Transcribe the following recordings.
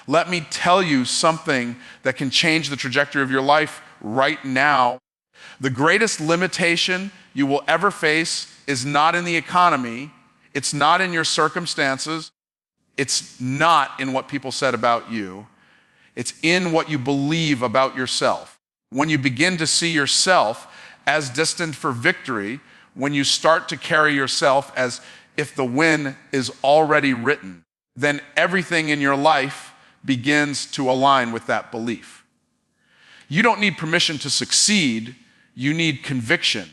Let me tell you something that can change the trajectory of your life right now. The greatest limitation you will ever face is not in the economy, it's not in your circumstances, it's not in what people said about you, it's in what you believe about yourself. When you begin to see yourself as destined for victory, when you start to carry yourself as if the win is already written, then everything in your life begins to align with that belief. You don't need permission to succeed, you need conviction.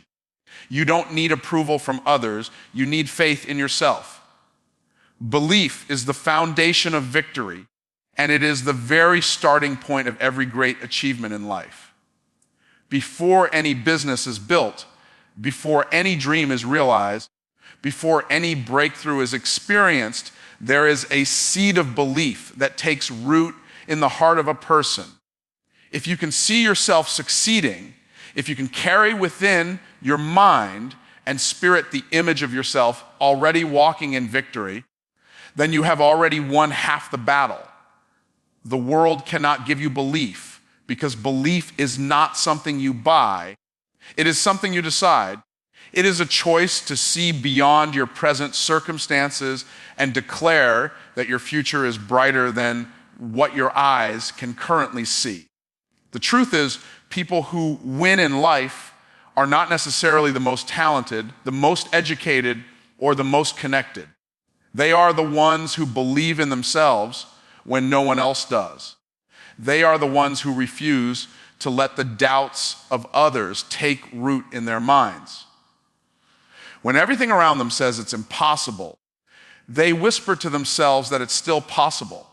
You don't need approval from others, you need faith in yourself. Belief is the foundation of victory, and it is the very starting point of every great achievement in life. Before any business is built, before any dream is realized, before any breakthrough is experienced, there is a seed of belief that takes root in the heart of a person. If you can see yourself succeeding, if you can carry within your mind and spirit the image of yourself already walking in victory, then you have already won half the battle. The world cannot give you belief because belief is not something you buy. It is something you decide. It is a choice to see beyond your present circumstances and declare that your future is brighter than what your eyes can currently see. The truth is, people who win in life are not necessarily the most talented, the most educated, or the most connected. They are the ones who believe in themselves when no one else does. They are the ones who refuse to let the doubts of others take root in their minds. When everything around them says it's impossible, they whisper to themselves that it's still possible.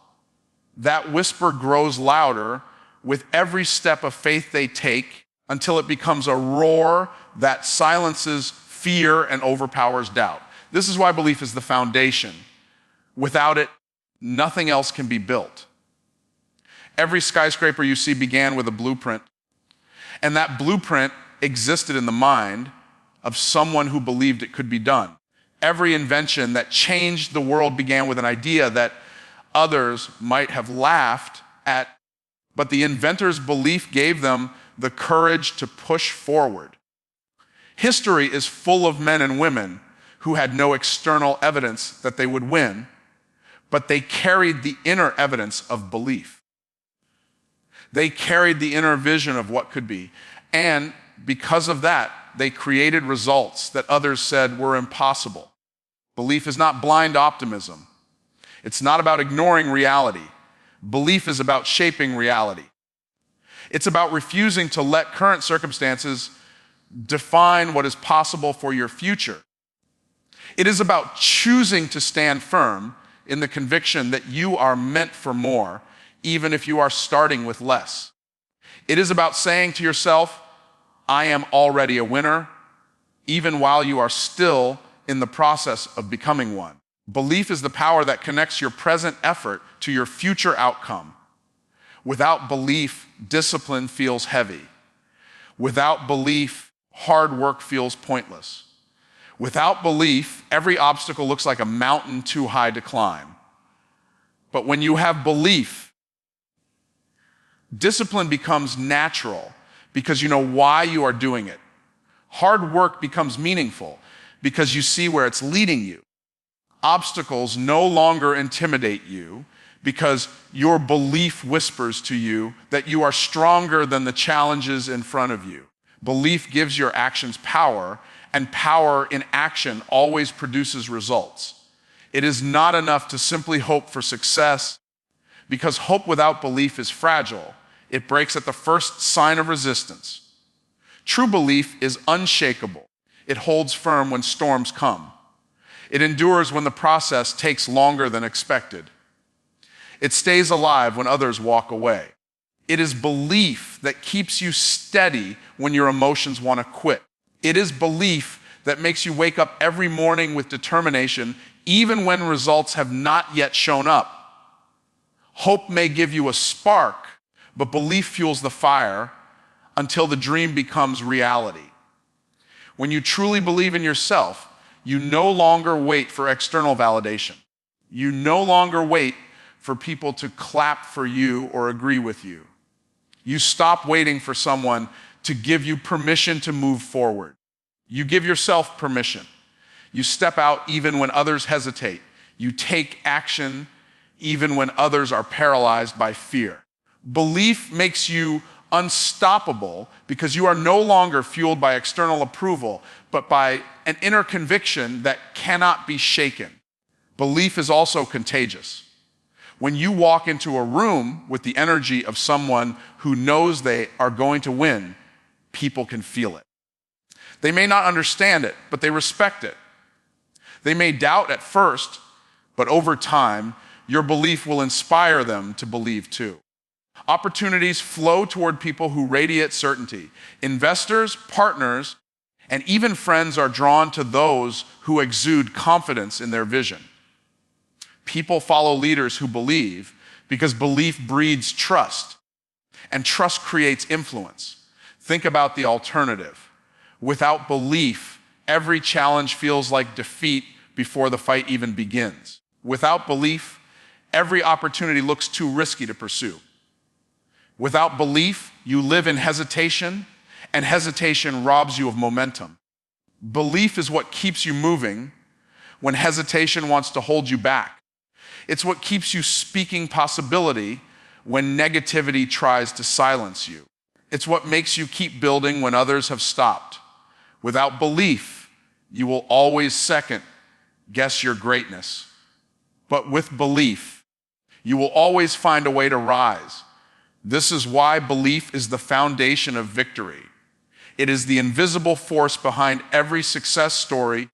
That whisper grows louder with every step of faith they take until it becomes a roar that silences fear and overpowers doubt. This is why belief is the foundation. Without it, nothing else can be built. Every skyscraper you see began with a blueprint, and that blueprint existed in the mind of someone who believed it could be done. Every invention that changed the world began with an idea that others might have laughed at, but the inventor's belief gave them the courage to push forward. History is full of men and women who had no external evidence that they would win, but they carried the inner evidence of belief. They carried the inner vision of what could be, and because of that, they created results that others said were impossible. Belief is not blind optimism. It's not about ignoring reality. Belief is about shaping reality. It's about refusing to let current circumstances define what is possible for your future. It is about choosing to stand firm in the conviction that you are meant for more, even if you are starting with less. It is about saying to yourself, I am already a winner, even while you are still in the process of becoming one. Belief is the power that connects your present effort to your future outcome. Without belief, discipline feels heavy. Without belief, hard work feels pointless. Without belief, every obstacle looks like a mountain too high to climb. But when you have belief, discipline becomes natural because you know why you are doing it. Hard work becomes meaningful because you see where it's leading you. Obstacles no longer intimidate you because your belief whispers to you that you are stronger than the challenges in front of you. Belief gives your actions power, and power in action always produces results. It is not enough to simply hope for success because hope without belief is fragile. It breaks at the first sign of resistance. True belief is unshakable. It holds firm when storms come. It endures when the process takes longer than expected. It stays alive when others walk away. It is belief that keeps you steady when your emotions want to quit. It is belief that makes you wake up every morning with determination, even when results have not yet shown up. Hope may give you a spark, but belief fuels the fire until the dream becomes reality. When you truly believe in yourself, you no longer wait for external validation. You no longer wait for people to clap for you or agree with you. You stop waiting for someone to give you permission to move forward. You give yourself permission. You step out even when others hesitate. You take action even when others are paralyzed by fear. Belief makes you unstoppable because you are no longer fueled by external approval, but by an inner conviction that cannot be shaken. Belief is also contagious. When you walk into a room with the energy of someone who knows they are going to win, people can feel it. They may not understand it, but they respect it. They may doubt at first, but over time, your belief will inspire them to believe too. Opportunities flow toward people who radiate certainty. Investors, partners, and even friends are drawn to those who exude confidence in their vision. People follow leaders who believe because belief breeds trust, and trust creates influence. Think about the alternative. Without belief, every challenge feels like defeat before the fight even begins. Without belief, every opportunity looks too risky to pursue. Without belief, you live in hesitation, and hesitation robs you of momentum. Belief is what keeps you moving when hesitation wants to hold you back. It's what keeps you speaking possibility when negativity tries to silence you. It's what makes you keep building when others have stopped. Without belief, you will always second guess your greatness. But with belief, you will always find a way to rise. This is why belief is the foundation of victory. It is the invisible force behind every success story,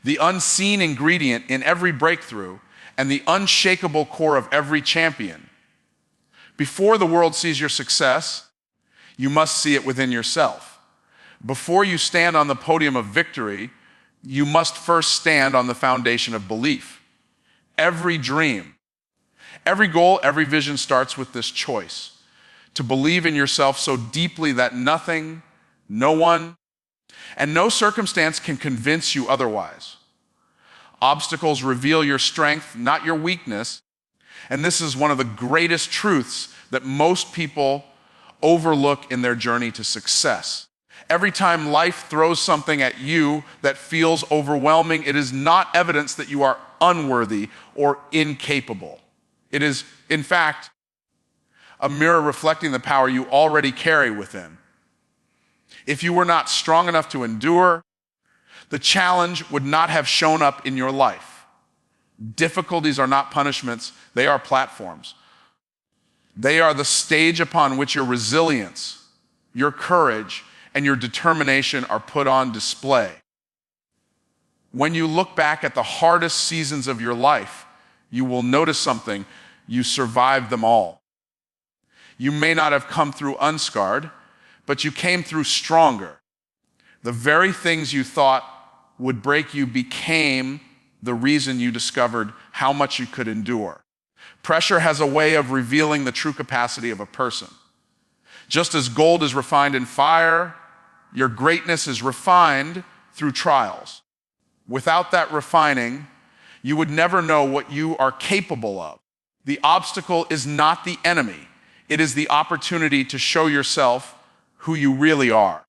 the unseen ingredient in every breakthrough, and the unshakable core of every champion. Before the world sees your success, you must see it within yourself. Before you stand on the podium of victory, you must first stand on the foundation of belief. Every dream, every goal, every vision starts with this choice: to believe in yourself so deeply that nothing, no one, and no circumstance can convince you otherwise. Obstacles reveal your strength, not your weakness. And this is one of the greatest truths that most people overlook in their journey to success. Every time life throws something at you that feels overwhelming, it is not evidence that you are unworthy or incapable. It is, in fact, a mirror reflecting the power you already carry within. If you were not strong enough to endure, the challenge would not have shown up in your life. Difficulties are not punishments, they are platforms. They are the stage upon which your resilience, your courage, and your determination are put on display. When you look back at the hardest seasons of your life, you will notice something: you survived them all. You may not have come through unscarred, but you came through stronger. The very things you thought would break you became the reason you discovered how much you could endure. Pressure has a way of revealing the true capacity of a person. Just as gold is refined in fire, your greatness is refined through trials. Without that refining, you would never know what you are capable of. The obstacle is not the enemy. It is the opportunity to show yourself who you really are.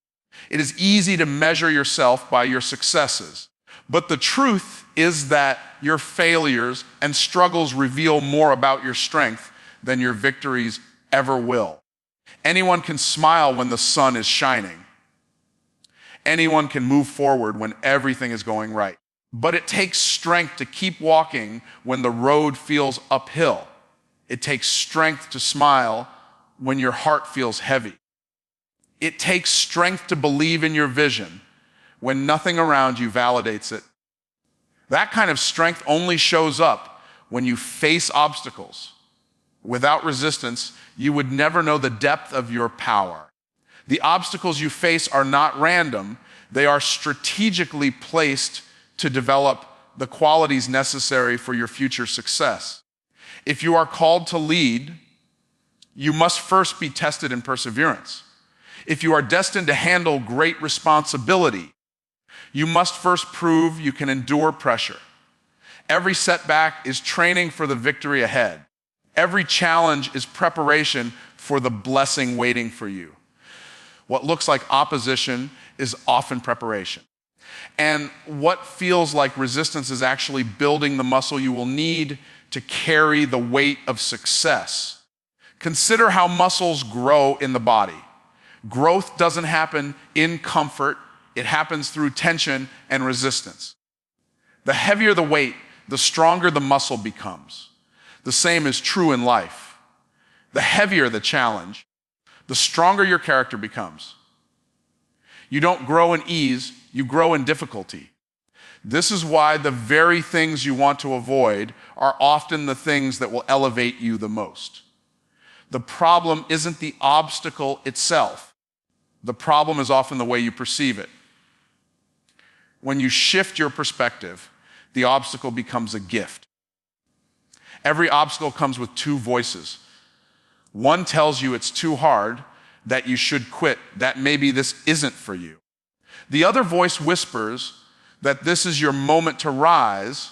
It is easy to measure yourself by your successes, but the truth is that your failures and struggles reveal more about your strength than your victories ever will. Anyone can smile when the sun is shining. Anyone can move forward when everything is going right. But it takes strength to keep walking when the road feels uphill. It takes strength to smile when your heart feels heavy. It takes strength to believe in your vision when nothing around you validates it. That kind of strength only shows up when you face obstacles. Without resistance, you would never know the depth of your power. The obstacles you face are not random. They are strategically placed to develop the qualities necessary for your future success. If you are called to lead, you must first be tested in perseverance. If you are destined to handle great responsibility, you must first prove you can endure pressure. Every setback is training for the victory ahead. Every challenge is preparation for the blessing waiting for you. What looks like opposition is often preparation. And what feels like resistance is actually building the muscle you will need to carry the weight of success. Consider how muscles grow in the body. Growth doesn't happen in comfort. It happens through tension and resistance. The heavier the weight, the stronger the muscle becomes. The same is true in life. The heavier the challenge, the stronger your character becomes. You don't grow in ease, you grow in difficulty. This is why the very things you want to avoid are often the things that will elevate you the most. The problem isn't the obstacle itself. The problem is often the way you perceive it. When you shift your perspective, the obstacle becomes a gift. Every obstacle comes with two voices. One tells you it's too hard, that you should quit, that maybe this isn't for you. The other voice whispers that this is your moment to rise,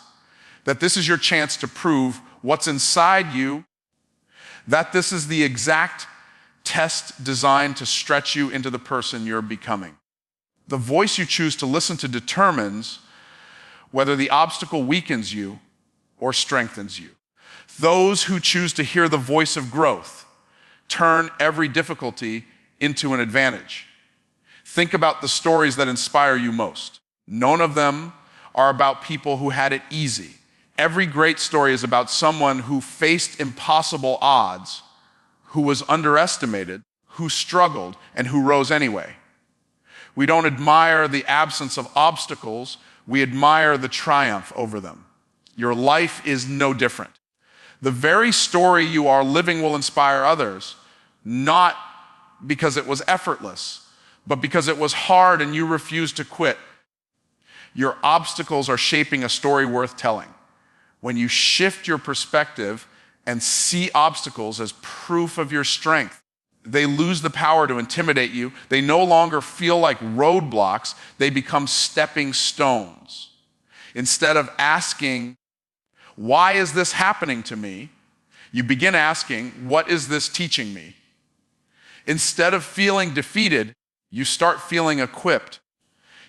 that this is your chance to prove what's inside you, that this is the exact test designed to stretch you into the person you're becoming. The voice you choose to listen to determines whether the obstacle weakens you or strengthens you. Those who choose to hear the voice of growth turn every difficulty into an advantage. Think about the stories that inspire you most. None of them are about people who had it easy. Every great story is about someone who faced impossible odds, who was underestimated, who struggled, and who rose anyway. We don't admire the absence of obstacles, we admire the triumph over them. Your life is no different. The very story you are living will inspire others, not because it was effortless, but because it was hard and you refused to quit. Your obstacles are shaping a story worth telling. When you shift your perspective and see obstacles as proof of your strength, they lose the power to intimidate you. They no longer feel like roadblocks. They become stepping stones. Instead of asking, why is this happening to me? You begin asking, what is this teaching me? Instead of feeling defeated, you start feeling equipped.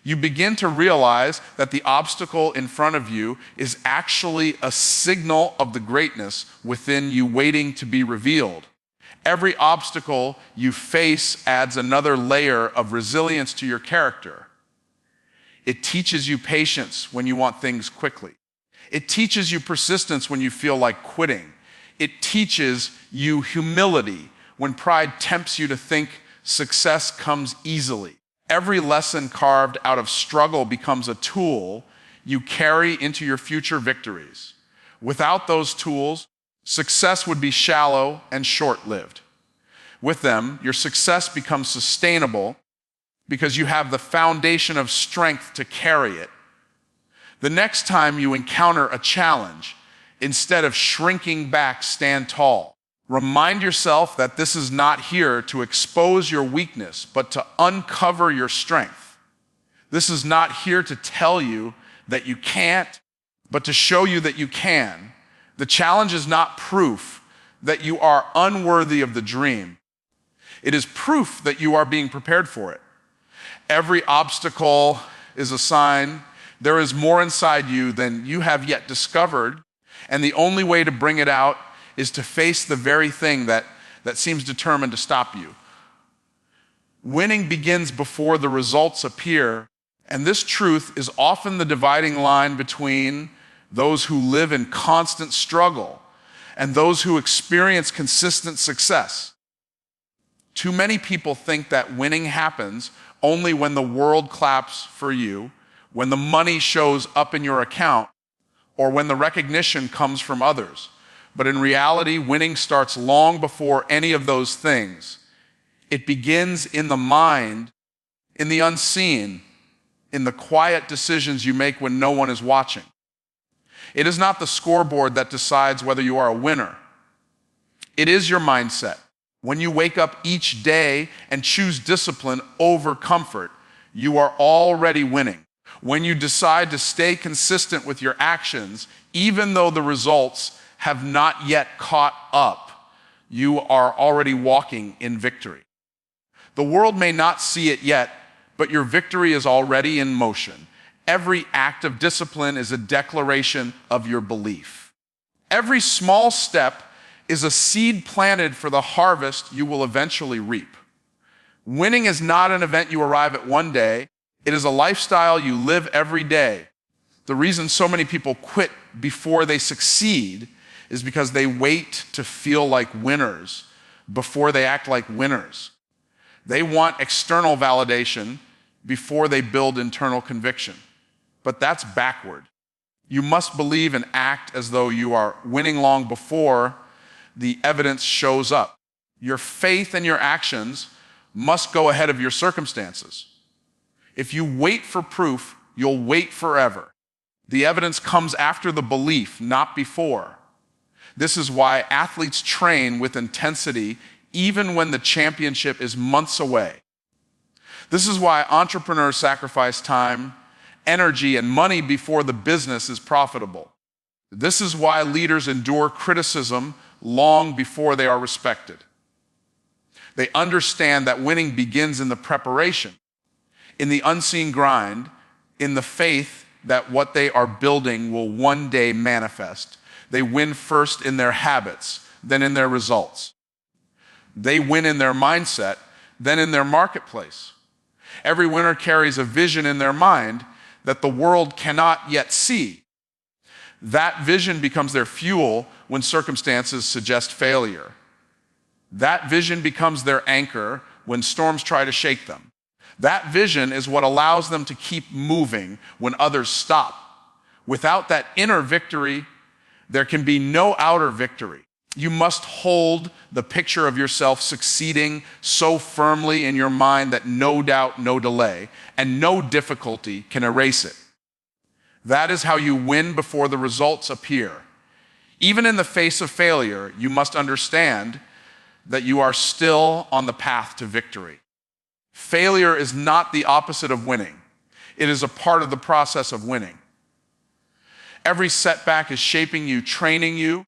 You begin to realize that the obstacle in front of you is actually a signal of the greatness within you waiting to be revealed. Every obstacle you face adds another layer of resilience to your character. It teaches you patience when you want things quickly. It teaches you persistence when you feel like quitting. It teaches you humility when pride tempts you to think success comes easily. Every lesson carved out of struggle becomes a tool you carry into your future victories. Without those tools, success would be shallow and short-lived. With them, your success becomes sustainable because you have the foundation of strength to carry it. The next time you encounter a challenge, instead of shrinking back, stand tall. Remind yourself that this is not here to expose your weakness, but to uncover your strength. This is not here to tell you that you can't, but to show you that you can. The challenge is not proof that you are unworthy of the dream. It is proof that you are being prepared for it. Every obstacle is a sign there is more inside you than you have yet discovered, and the only way to bring it out is to face the very thing that seems determined to stop you. Winning begins before the results appear, and this truth is often the dividing line between those who live in constant struggle and those who experience consistent success. Too many people think that winning happens only when the world claps for you, when the money shows up in your account, or when the recognition comes from others. But in reality, winning starts long before any of those things. It begins in the mind, in the unseen, in the quiet decisions you make when no one is watching. It is not the scoreboard that decides whether you are a winner. It is your mindset. When you wake up each day and choose discipline over comfort, you are already winning. When you decide to stay consistent with your actions, even though the results have not yet caught up. You are already walking in victory. The world may not see it yet, but your victory is already in motion. Every act of discipline is a declaration of your belief. Every small step is a seed planted for the harvest you will eventually reap. Winning is not an event you arrive at one day. It is a lifestyle you live every day. The reason so many people quit before they succeed is because they wait to feel like winners before they act like winners. They want external validation before they build internal conviction. But that's backward. You must believe and act as though you are winning long before the evidence shows up. Your faith and your actions must go ahead of your circumstances. If you wait for proof, you'll wait forever. The evidence comes after the belief, not before. This is why athletes train with intensity even when the championship is months away. This is why entrepreneurs sacrifice time, energy, and money before the business is profitable. This is why leaders endure criticism long before they are respected. They understand that winning begins in the preparation, in the unseen grind, in the faith that what they are building will one day manifest. They win first in their habits, then in their results. They win in their mindset, then in their marketplace. Every winner carries a vision in their mind that the world cannot yet see. That vision becomes their fuel when circumstances suggest failure. That vision becomes their anchor when storms try to shake them. That vision is what allows them to keep moving when others stop. Without that inner victory, there can be no outer victory. You must hold the picture of yourself succeeding so firmly in your mind that no doubt, no delay, and no difficulty can erase it. That is how you win before the results appear. Even in the face of failure, you must understand that you are still on the path to victory. Failure is not the opposite of winning. It is a part of the process of winning. Every setback is shaping you, training you,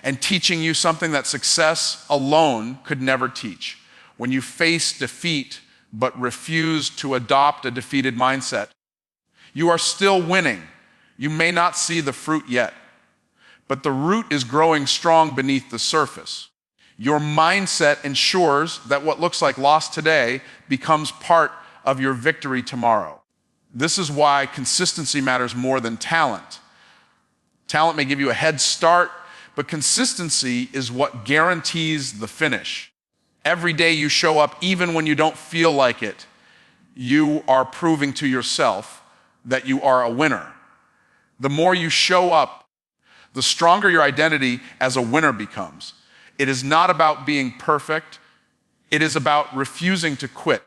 and teaching you something that success alone could never teach. When you face defeat but refuse to adopt a defeated mindset, you are still winning. You may not see the fruit yet, but the root is growing strong beneath the surface. Your mindset ensures that what looks like loss today becomes part of your victory tomorrow. This is why consistency matters more than talent. Talent may give you a head start, but consistency is what guarantees the finish. Every day you show up, even when you don't feel like it, you are proving to yourself that you are a winner. The more you show up, the stronger your identity as a winner becomes. It is not about being perfect. It is about refusing to quit.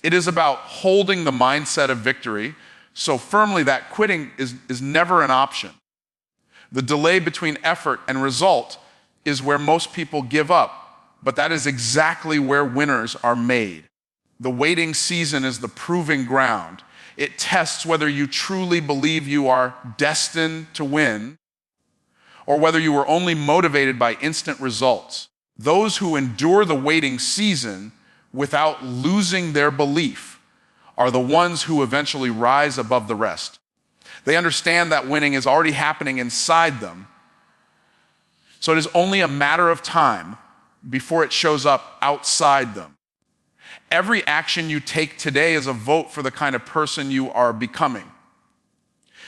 It is about holding the mindset of victory so firmly that quitting is never an option. The delay between effort and result is where most people give up, but that is exactly where winners are made. The waiting season is the proving ground. It tests whether you truly believe you are destined to win or whether you were only motivated by instant results. Those who endure the waiting season without losing their belief are the ones who eventually rise above the rest. They understand that winning is already happening inside them, so it is only a matter of time before it shows up outside them. Every action you take today is a vote for the kind of person you are becoming.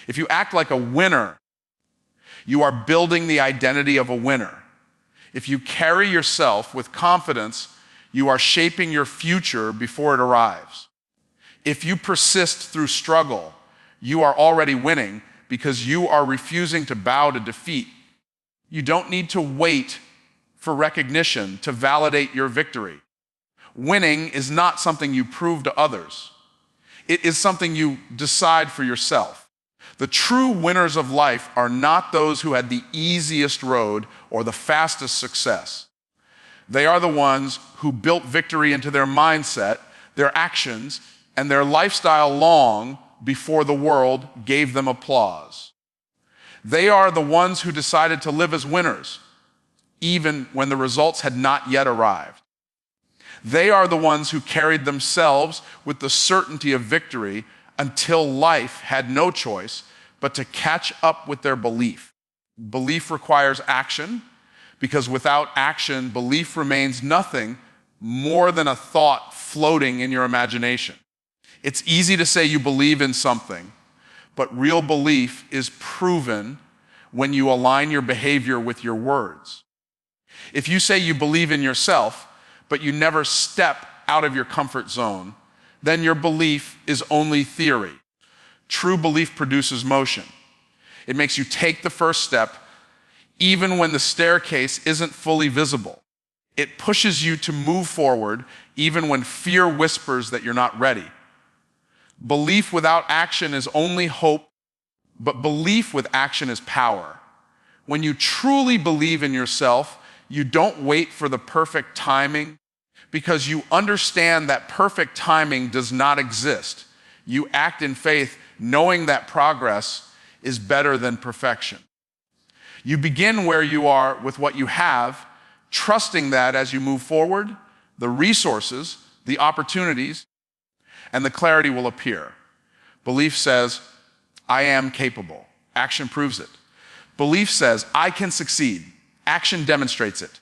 If you act like a winner, you are building the identity of a winner. If you carry yourself with confidence, you are shaping your future before it arrives. If you persist through struggle, you are already winning because you are refusing to bow to defeat. You don't need to wait for recognition to validate your victory. Winning is not something you prove to others. It is something you decide for yourself. The true winners of life are not those who had the easiest road or the fastest success. They are the ones who built victory into their mindset, their actions, and their lifestyle long before the world gave them applause. They are the ones who decided to live as winners, even when the results had not yet arrived. They are the ones who carried themselves with the certainty of victory until life had no choice but to catch up with their belief. Belief requires action, because without action, belief remains nothing more than a thought floating in your imagination. It's easy to say you believe in something, but real belief is proven when you align your behavior with your words. If you say you believe in yourself, but you never step out of your comfort zone, then your belief is only theory. True belief produces motion. It makes you take the first step, even when the staircase isn't fully visible. It pushes you to move forward, even when fear whispers that you're not ready. Belief without action is only hope, but belief with action is power. When you truly believe in yourself, you don't wait for the perfect timing, because you understand that perfect timing does not exist. You act in faith, knowing that progress is better than perfection. You begin where you are with what you have, trusting that as you move forward, the resources, the opportunities, and the clarity will appear. Belief says, I am capable. Action proves it. Belief says, I can succeed. Action demonstrates it.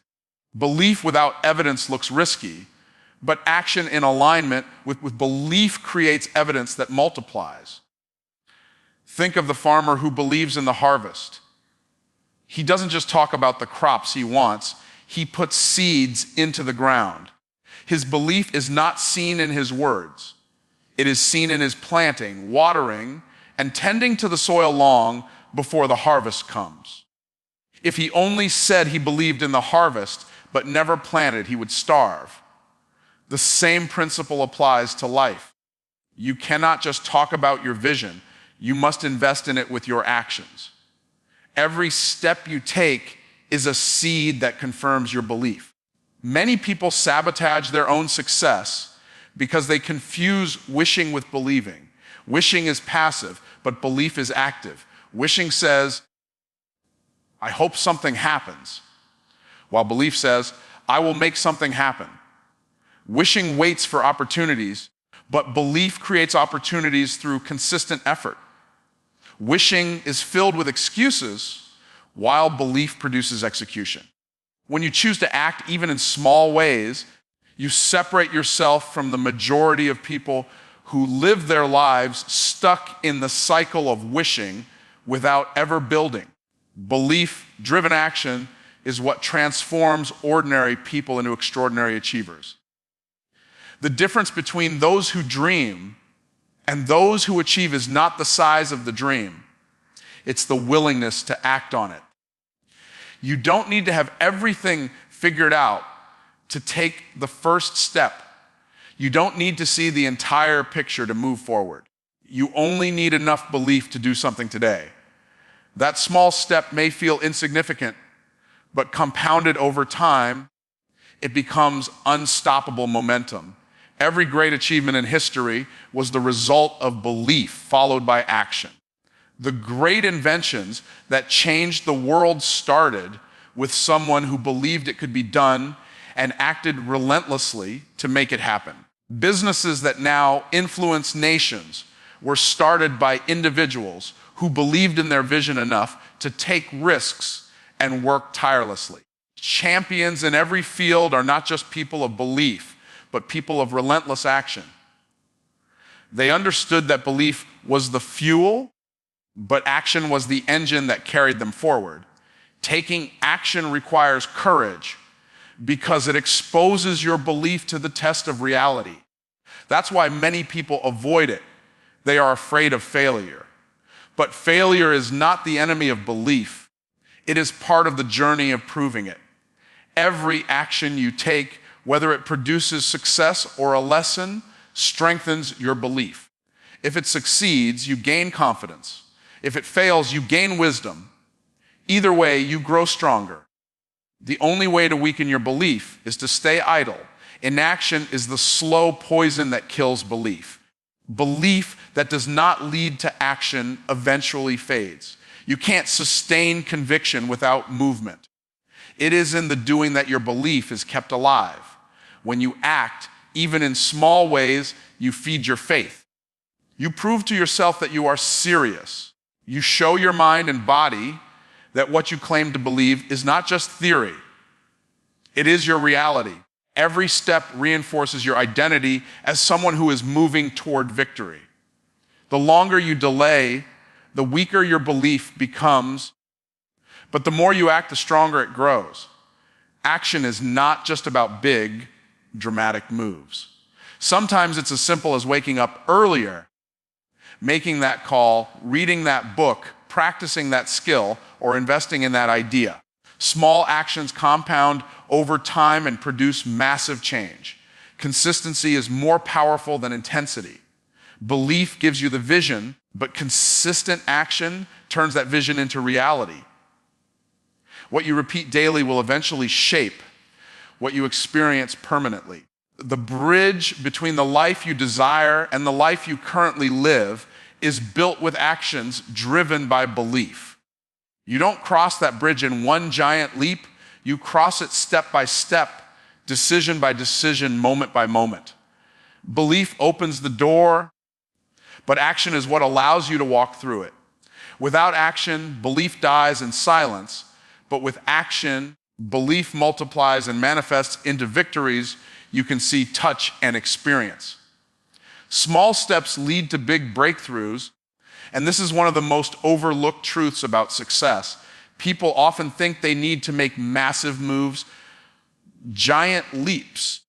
Belief without evidence looks risky, but action in alignment with belief creates evidence that multiplies. Think of the farmer who believes in the harvest. He doesn't just talk about the crops he wants, he puts seeds into the ground. His belief is not seen in his words. It is seen in his planting, watering, and tending to the soil long before the harvest comes. If he only said he believed in the harvest but never planted, he would starve. The same principle applies to life. You cannot just talk about your vision. You must invest in it with your actions. Every step you take is a seed that confirms your belief. Many people sabotage their own success because they confuse wishing with believing. Wishing is passive, but belief is active. Wishing says, I hope something happens, while belief says, I will make something happen. Wishing waits for opportunities, but belief creates opportunities through consistent effort. Wishing is filled with excuses, while belief produces execution. When you choose to act even in small ways, you separate yourself from the majority of people who live their lives stuck in the cycle of wishing without ever building. Belief-driven action is what transforms ordinary people into extraordinary achievers. The difference between those who dream and those who achieve is not the size of the dream. It's the willingness to act on it. You don't need to have everything figured out to take the first step. You don't need to see the entire picture to move forward. You only need enough belief to do something today. That small step may feel insignificant, but compounded over time, it becomes unstoppable momentum. Every great achievement in history was the result of belief followed by action. The great inventions that changed the world started with someone who believed it could be done and acted relentlessly to make it happen. Businesses that now influence nations were started by individuals who believed in their vision enough to take risks and work tirelessly. Champions in every field are not just people of belief, but people of relentless action. They understood that belief was the fuel, but action was the engine that carried them forward. Taking action requires courage because it exposes your belief to the test of reality. That's why many people avoid it. They are afraid of failure. But failure is not the enemy of belief. It is part of the journey of proving it. Every action you take, whether it produces success or a lesson, strengthens your belief. If it succeeds, you gain confidence. If it fails, you gain wisdom. Either way, you grow stronger. The only way to weaken your belief is to stay idle. Inaction is the slow poison that kills belief. Belief that does not lead to action eventually fades. You can't sustain conviction without movement. It is in the doing that your belief is kept alive. When you act, even in small ways, you feed your faith. You prove to yourself that you are serious. You show your mind and body that what you claim to believe is not just theory. It is your reality. Every step reinforces your identity as someone who is moving toward victory. The longer you delay, the weaker your belief becomes, but the more you act, the stronger it grows. Action is not just about big, dramatic moves. Sometimes it's as simple as waking up earlier, making that call, reading that book, practicing that skill, or investing in that idea. Small actions compound over time and produce massive change. Consistency is more powerful than intensity. Belief gives you the vision, but consistent action turns that vision into reality. What you repeat daily will eventually shape what you experience permanently. The bridge between the life you desire and the life you currently live is built with actions driven by belief. You don't cross that bridge in one giant leap. You cross it step by step, decision by decision, moment by moment. Belief opens the door, but action is what allows you to walk through it. Without action, belief dies in silence, but with action, belief multiplies and manifests into victories you can see, touch, and experience. Small steps lead to big breakthroughs, and this is one of the most overlooked truths about success. People often think they need to make massive moves, giant leaps,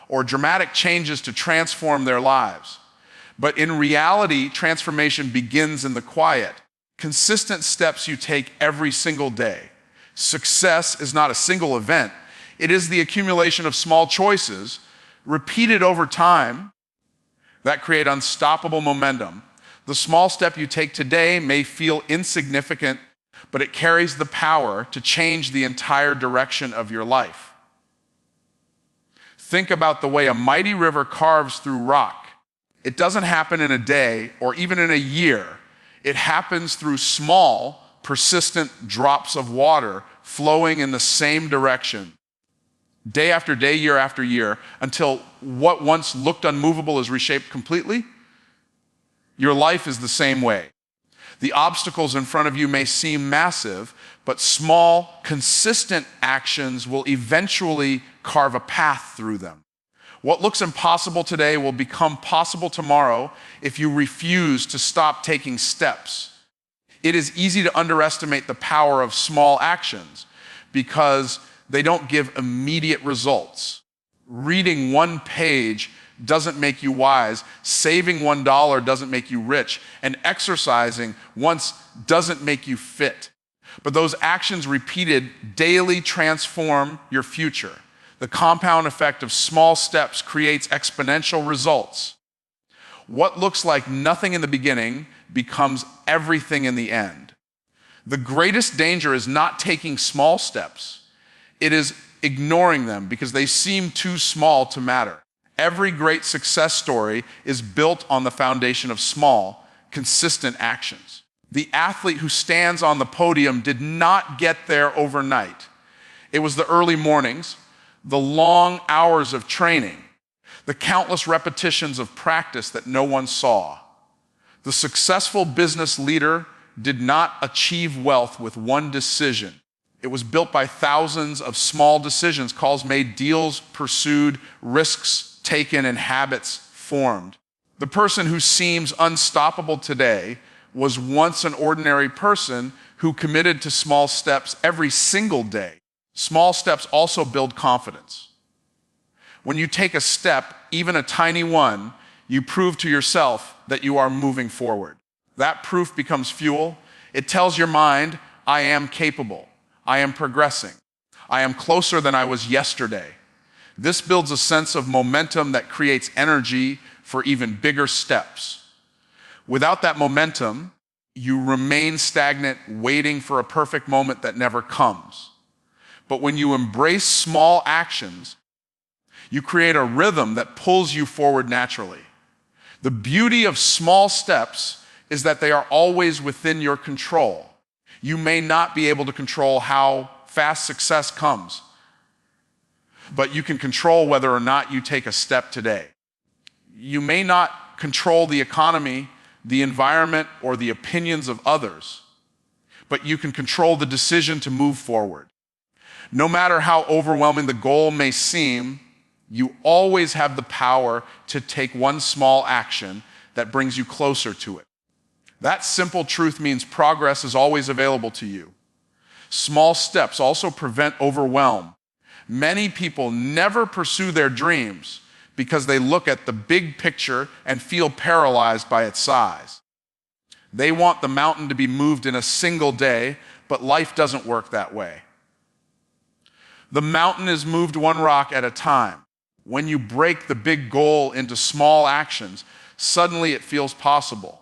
or dramatic changes to transform their lives. But in reality, transformation begins in the quiet. Consistent steps you take every single day. Success is not a single event. It is the accumulation of small choices repeated over time that create unstoppable momentum. The small step you take today may feel insignificant, but it carries the power to change the entire direction of your life. Think about the way a mighty river carves through rock. It doesn't happen in a day or even in a year. It happens through small, persistent drops of water flowing in the same direction, day after day, year after year, until what once looked unmovable is reshaped completely. Your life is the same way. The obstacles in front of you may seem massive, but small, consistent actions will eventually carve a path through them. What looks impossible today will become possible tomorrow if you refuse to stop taking steps. It is easy to underestimate the power of small actions because they don't give immediate results. Reading one page doesn't make you wise. Saving $1 doesn't make you rich. And exercising once doesn't make you fit. But those actions repeated daily transform your future. The compound effect of small steps creates exponential results. What looks like nothing in the beginning becomes everything in the end. The greatest danger is not taking small steps. It is ignoring them because they seem too small to matter. Every great success story is built on the foundation of small, consistent actions. The athlete who stands on the podium did not get there overnight. It was the early mornings, the long hours of training, the countless repetitions of practice that no one saw. The successful business leader did not achieve wealth with one decision. It was built by thousands of small decisions, calls made, deals pursued, risks taken, and habits formed. The person who seems unstoppable today was once an ordinary person who committed to small steps every single day. Small steps also build confidence. When you take a step, even a tiny one, you prove to yourself that you are moving forward. That proof becomes fuel. It tells your mind, I am capable. I am progressing. I am closer than I was yesterday. This builds a sense of momentum that creates energy for even bigger steps. Without that momentum, you remain stagnant, waiting for a perfect moment that never comes. But when you embrace small actions, you create a rhythm that pulls you forward naturally. The beauty of small steps is that they are always within your control. You may not be able to control how fast success comes, but you can control whether or not you take a step today. You may not control the economy, the environment, or the opinions of others, but you can control the decision to move forward. No matter how overwhelming the goal may seem, you always have the power to take one small action that brings you closer to it. That simple truth means progress is always available to you. Small steps also prevent overwhelm. Many people never pursue their dreams because they look at the big picture and feel paralyzed by its size. They want the mountain to be moved in a single day, but life doesn't work that way. The mountain is moved one rock at a time. When you break the big goal into small actions, suddenly it feels possible.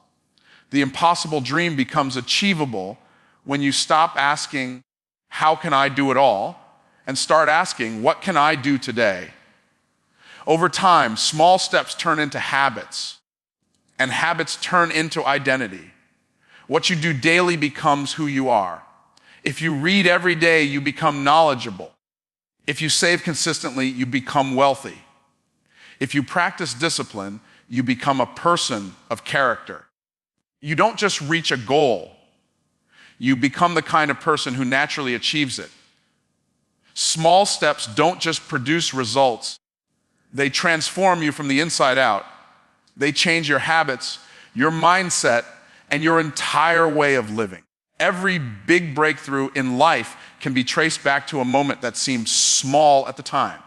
The impossible dream becomes achievable when you stop asking, how can I do it all? And start asking, what can I do today? Over time, small steps turn into habits, and habits turn into identity. What you do daily becomes who you are. If you read every day, you become knowledgeable. If you save consistently, you become wealthy. If you practice discipline, you become a person of character. You don't just reach a goal. You become the kind of person who naturally achieves it. Small steps don't just produce results. They transform you from the inside out. They change your habits, your mindset, and your entire way of living. Every big breakthrough in life can be traced back to a moment that seemed small at the time.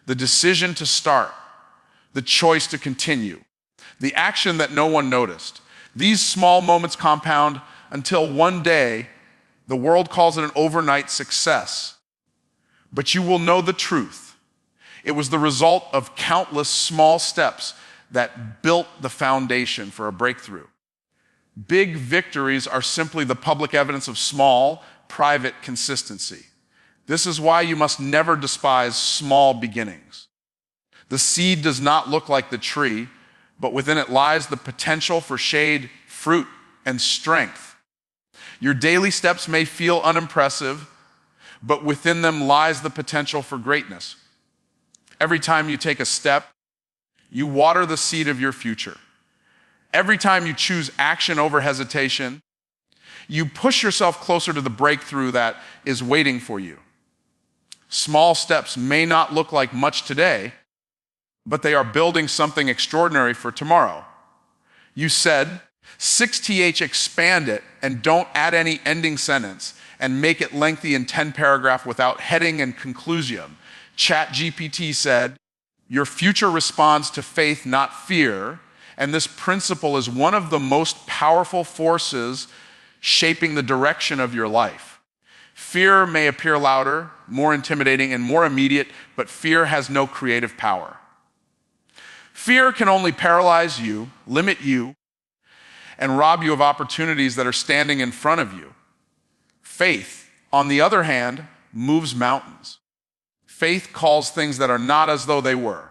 The decision to start, the choice to continue, the action that no one noticed. These small moments compound until one day the world calls it an overnight success. But you will know the truth. It was the result of countless small steps that built the foundation for a breakthrough. Big victories are simply the public evidence of small, private consistency. This is why you must never despise small beginnings. The seed does not look like the tree, but within it lies the potential for shade, fruit, and strength. Your daily steps may feel unimpressive, but within them lies the potential for greatness. Every time you take a step, you water the seed of your future. Every time you choose action over hesitation, you push yourself closer to the breakthrough that is waiting for you. Small steps may not look like much today, but they are building something extraordinary for tomorrow. You said, 6th, expand it and don't add any ending sentence and make it lengthy in 10 paragraphs without heading and conclusion. ChatGPT said, your future responds to faith, not fear, and this principle is one of the most powerful forces shaping the direction of your life. Fear may appear louder, more intimidating, and more immediate, but fear has no creative power. Fear can only paralyze you, limit you, and rob you of opportunities that are standing in front of you. Faith, on the other hand, moves mountains. Faith calls things that are not as though they were.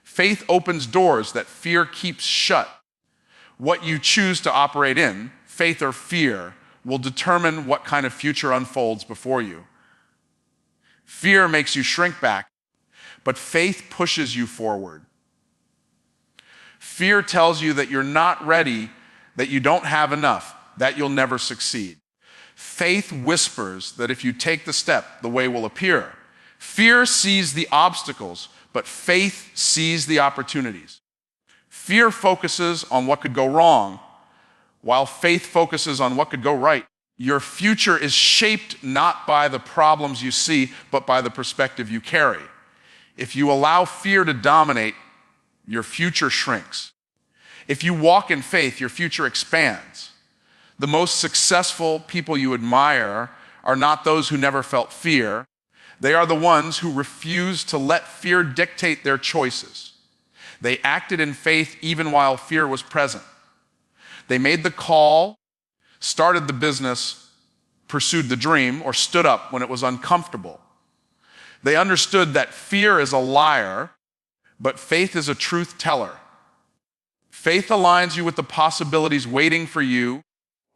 Faith opens doors that fear keeps shut. What you choose to operate in, faith or fear, will determine what kind of future unfolds before you. Fear makes you shrink back, but faith pushes you forward. Fear tells you that you're not ready, that you don't have enough, that you'll never succeed. Faith whispers that if you take the step, the way will appear. Fear sees the obstacles, but faith sees the opportunities. Fear focuses on what could go wrong, while faith focuses on what could go right. Your future is shaped not by the problems you see, but by the perspective you carry. If you allow fear to dominate, your future shrinks. If you walk in faith, your future expands. The most successful people you admire are not those who never felt fear. They are the ones who refuse to let fear dictate their choices. They acted in faith even while fear was present. They made the call, started the business, pursued the dream, or stood up when it was uncomfortable. They understood that fear is a liar, but faith is a truth teller. Faith aligns you with the possibilities waiting for you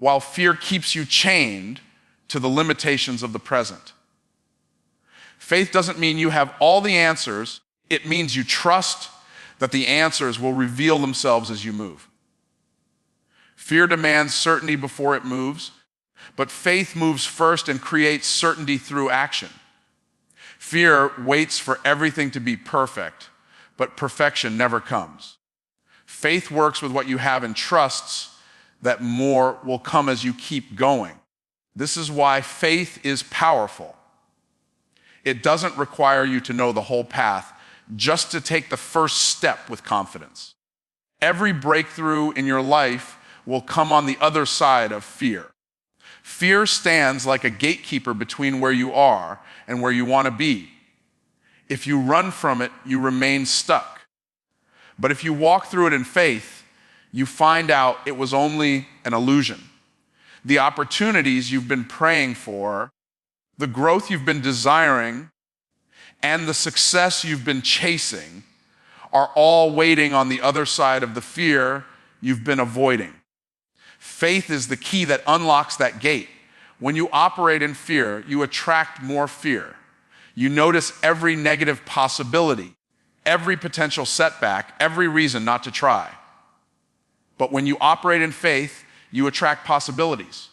while fear keeps you chained to the limitations of the present. Faith doesn't mean you have all the answers. It means you trust that the answers will reveal themselves as you move. Fear demands certainty before it moves, but faith moves first and creates certainty through action. Fear waits for everything to be perfect, but perfection never comes. Faith works with what you have and trusts that more will come as you keep going. This is why faith is powerful. It doesn't require you to know the whole path, just to take the first step with confidence. Every breakthrough in your life will come on the other side of fear. Fear stands like a gatekeeper between where you are and where you want to be. If you run from it, you remain stuck. But if you walk through it in faith, you find out it was only an illusion. The opportunities you've been praying for, the growth you've been desiring, and the success you've been chasing are all waiting on the other side of the fear you've been avoiding. Faith is the key that unlocks that gate. When you operate in fear, you attract more fear. You notice every negative possibility, every potential setback, every reason not to try. But when you operate in faith, you attract possibilities.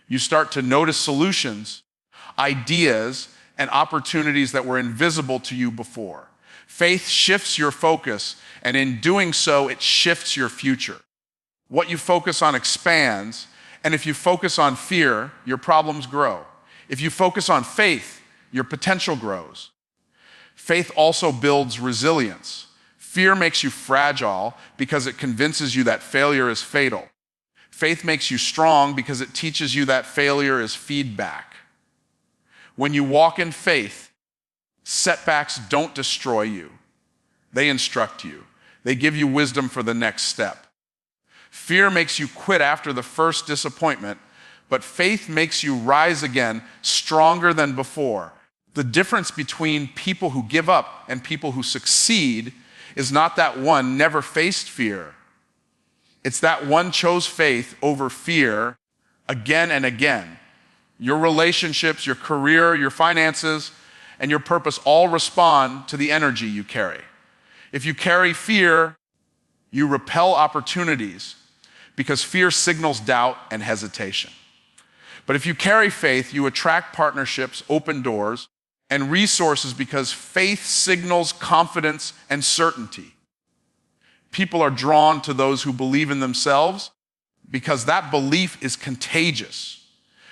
You start to notice solutions, ideas, and opportunities that were invisible to you before. Faith shifts your focus, and in doing so, it shifts your future. What you focus on expands, and if you focus on fear, your problems grow. If you focus on faith, your potential grows. Faith also builds resilience. Fear makes you fragile because it convinces you that failure is fatal. Faith makes you strong because it teaches you that failure is feedback. When you walk in faith, setbacks don't destroy you. They instruct you. They give you wisdom for the next step. Fear makes you quit after the first disappointment, but faith makes you rise again, stronger than before. The difference between people who give up and people who succeed is not that one never faced fear. It's that one chose faith over fear again and again. Your relationships, your career, your finances, and your purpose all respond to the energy you carry. If you carry fear, you repel opportunities because fear signals doubt and hesitation. But if you carry faith, you attract partnerships, open doors, and resources because faith signals confidence and certainty. People are drawn to those who believe in themselves because that belief is contagious.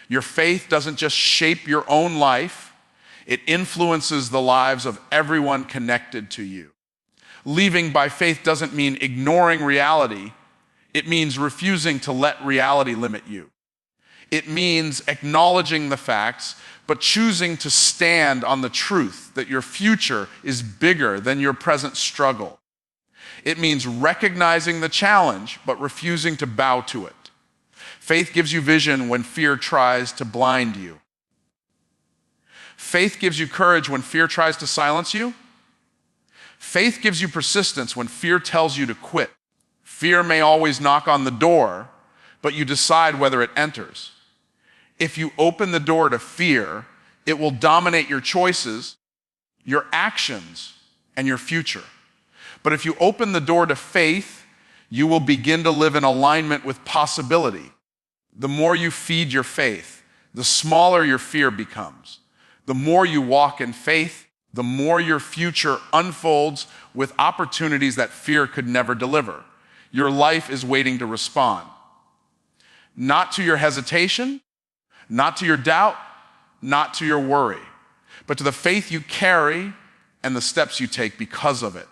Your faith doesn't just shape your own life, it influences the lives of everyone connected to you. Living by faith doesn't mean ignoring reality. It means refusing to let reality limit you. It means acknowledging the facts, but choosing to stand on the truth that your future is bigger than your present struggle. It means recognizing the challenge, but refusing to bow to it. Faith gives you vision when fear tries to blind you. Faith gives you courage when fear tries to silence you. Faith gives you persistence when fear tells you to quit. Fear may always knock on the door, but you decide whether it enters. If you open the door to fear, it will dominate your choices, your actions, and your future. But if you open the door to faith, you will begin to live in alignment with possibility. The more you feed your faith, the smaller your fear becomes. The more you walk in faith, the more your future unfolds with opportunities that fear could never deliver. Your life is waiting to respond. Not to your hesitation, not to your doubt, not to your worry, but to the faith you carry and the steps you take because of it.